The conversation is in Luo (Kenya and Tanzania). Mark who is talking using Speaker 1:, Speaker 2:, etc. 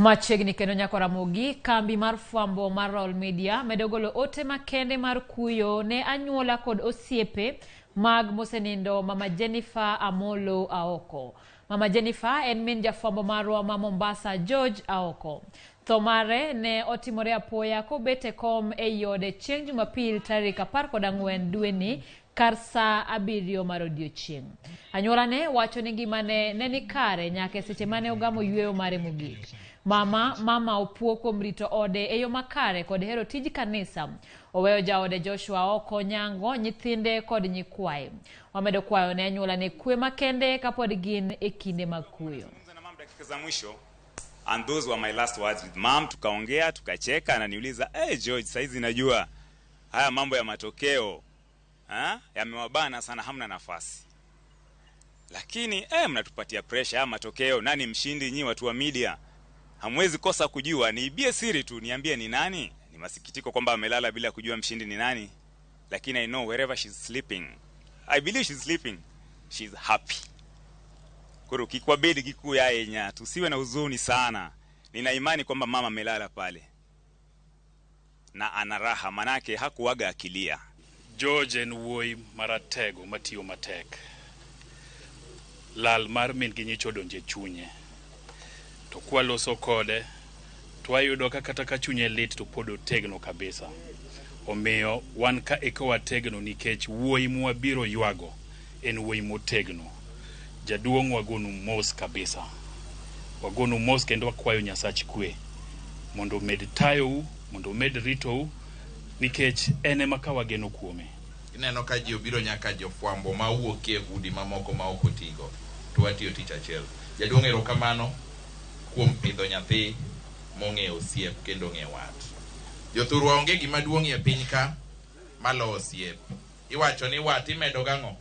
Speaker 1: Machiegni kendo nyako Ramogi, kambi mar fwambo mar Roll Media medogolo ote makende mar kuyo ne anyuola kod osiepe mag mosenindo Mama Jennifer Amolo Aoko. Mama Jennifer en min jafwambo marwa ma Mombasa George Aoko. Tho mare ne otimore apoya kobete kom e yode chieng' Jumapil tarik 14 dwe ni kar saa 7 mar odiechieng'. Anyuola ne wacho ni ngimane ne ni kare nyaka seche mane ogamo yweyo mare mogik. Mama opuo kuom rito ode e yo makare kod hero tij kanisa. Oweyo jaode Joshua Aoko nyango nyithinde kod nyikwaye. Wamedo kwayo ne anyuola ne kwe makende kapod gin e kinde mag kuyo.
Speaker 2: And those were my last words with mom. Tukaongea, tukacheka, ananiuliza, George, saizi najua haya mambo ya matokeo yamewabana sana, hamna nafasi. Lakini mnatupatia pressure ya matokeo, nani mshindi nyi watu wa media? Hamwezi kosa kujua, niibie siri tu, niambie ni nani. Ni masikitiko kwamba amelala bila kujua mshindi ni nani. Lakini I know wherever she's sleeping, I believe she's sleeping, she's happy. Kuru kikwa bedi kiku ya enya, tusiwe na huzuni sana. Nina imani kwamba mama amelala pale na anaraha, manake hakuwaga akilia.
Speaker 3: George en wuoyi maratego matiyo matek. Lal mar min gi nyicho donje chunye. To kwaloso kode, twayudo ka kata ka chunye lit to pod otegno kabisa. Omiyo wan ka eka wategno nikech wuoyi mwabiro ywago en wuoyi motegno. Jaduong' wagonu mos kabisa. Wagonu mos kendo wakwayo Nyasach kwe mondo med tayo, mondo med rito, nikech ene maka wageno kuome.
Speaker 4: Ineno ka ji obiro nyaka jofwambo ma wuok e udi mamoko ma ok otigo, to watiyo tich achiel. Jaduong' erokamano kuom pidho nyathi mong'eyo osiep kendo ng'eyo wat. Jothurwa onge gima duong' e piny ka malo osiep. Iwacho ni wat imedo gang'o?